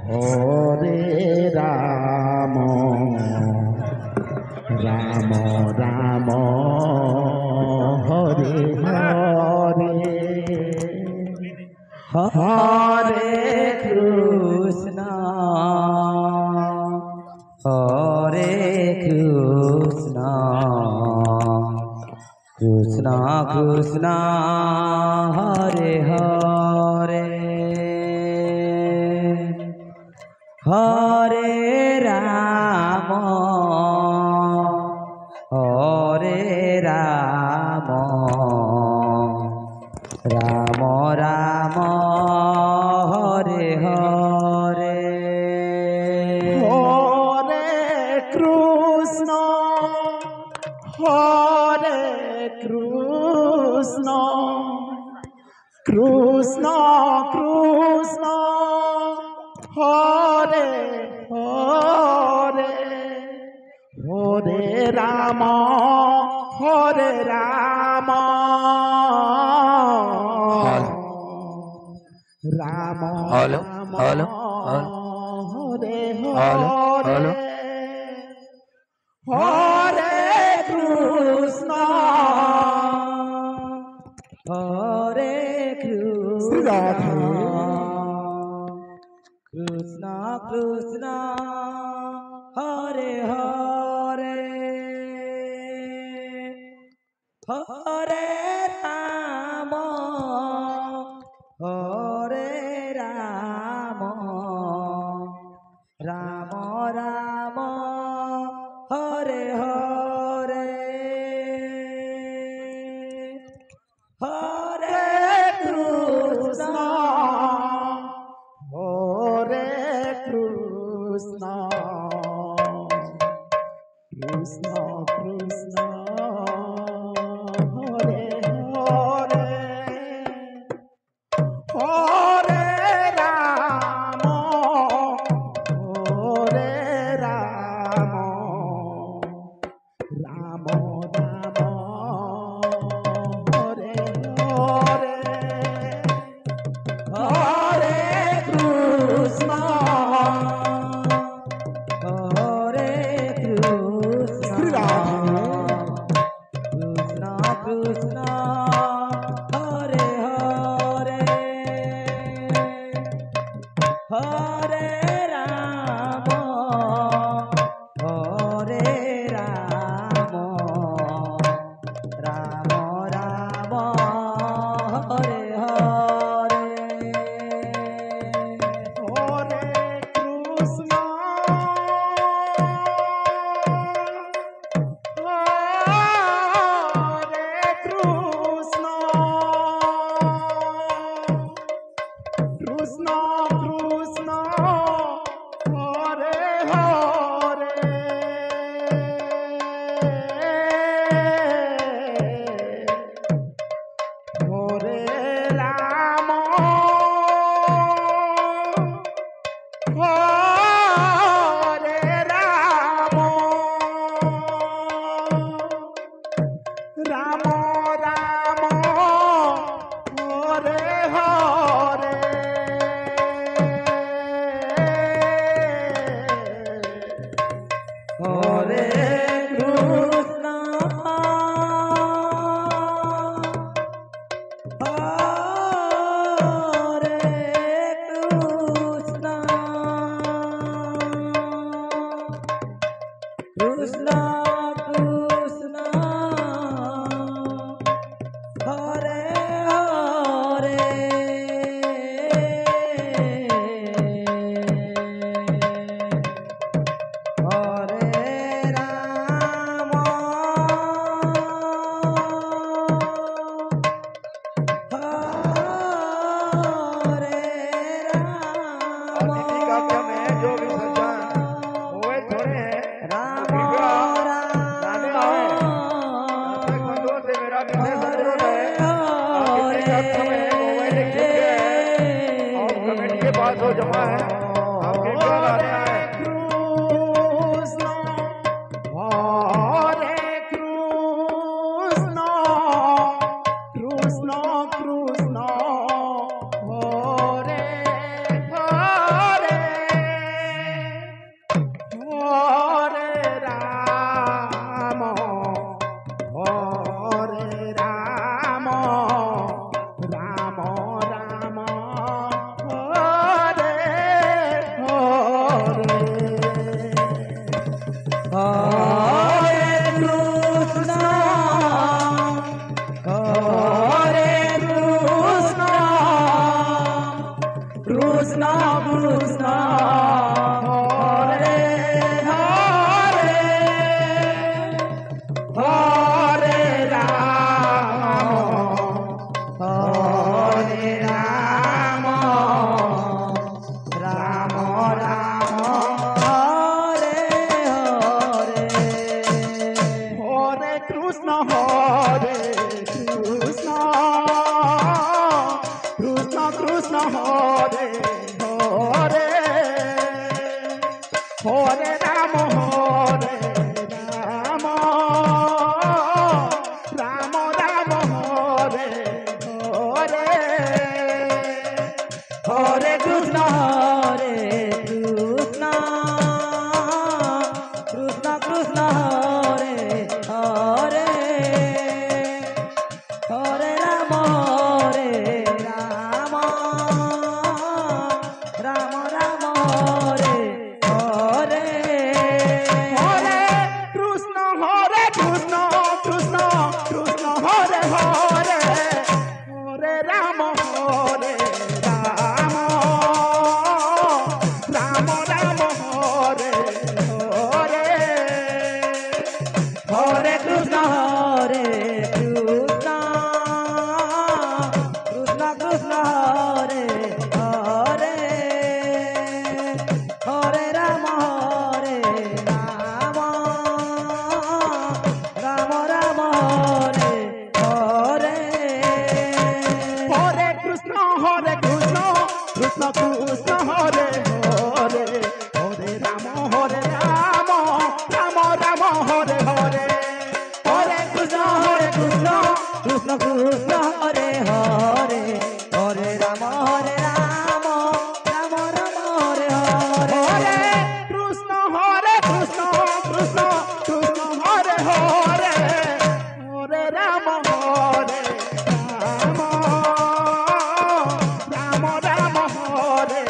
হরে রাম রাম রাম হরে হরে হরে কৃষ্ণ হরে কৃষ্ণ কৃষ্ণ কৃষ্ণ হরে হরে হরে রাম হরে রাম রাম রাম হরে হরে হরে কৃষ্ণ হরে Krishna Krishna Krishna Hare Hare Hare Ram Ram hello hello হরে hello hello হরে কৃষ্ণ হরে কৃষ্ণ কৃষ্ণ কৃষ্ণ হরে হরে হরে রাম হরে রাম রাম রাম হরে হরে হরে কৃষ্ণ হরে কৃষ্ণ কৃষ্ণ কৃষ্ণ হরে হরে হরে রাম হরে রাম রাম রাম হরে হরে হরে কৃষ্ণ হরে কৃষ্ণ কৃষ্ণ কৃষ্ণ হরে হরে হরে রাম হরে রাম রাম রাম হরে হরে হরে কৃষ্ণ হরে কৃষ্ণ কৃষ্ণ কৃষ্ণ হরে হরে হরে রাম হরে রাম রাম রাম হরে হরে হরে কৃষ্ণ হরে কৃষ্ণ কৃষ্ণ কৃষ্ণ হরে হরে হরে রাম হরে রাম जो भी सज्जन हुए थोड़े हैं राम नाने आए दर्शक बंधुओं से मेरा विशेष अनुरोध है आपके कक्ष में मोबाइल एक छूट गया है और कमेटी के पास हो जमा है आपके कॉल आने आए कृष्ण कृष्ण हरे কৃষ্ণ কৃষ্ণ হরে হরে হরে রাম হরে রাম রাম রাম হরে হরে হরে কৃষ্ণ হরে কৃষ্ণ কৃষ্ণ কৃষ্ণ হরে হরে হরে রাম রাম রাম রাম হরে হরে হরে কৃষ্ণ হরে কৃষ্ণ কৃষ্ণ কৃষ্ণ হরে হরে হরে রাম রাম রাম রাম হরে হরে হরে কৃষ্ণ কৃষ্ণ কৃষ্ণ কৃষ্ণ হরে হরে হরে রাম রাম রাম রাম হরে হরে হরে কৃষ্ণ হরে কৃষ্ণ কৃষ্ণ কৃষ্ণ হরে হরে হরে রাম রাম রাম রাম হরে হরে হরে কৃষ্ণ কৃষ্ণ কৃষ্ণ কৃষ্ণ হরে হরে হরে রাম রাম রাম রাম হরে হরে হরে কৃষ্ণ কৃষ্ণ কৃষ্ণ কৃষ্ণ হরে হরে হরে রাম রাম রাম রাম হরে হরে হরে কৃষ্ণ কৃষ্ণ কৃষ্ণ কৃষ্ণ হরে হরে হরে রাম রাম রাম রাম হরে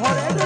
হরে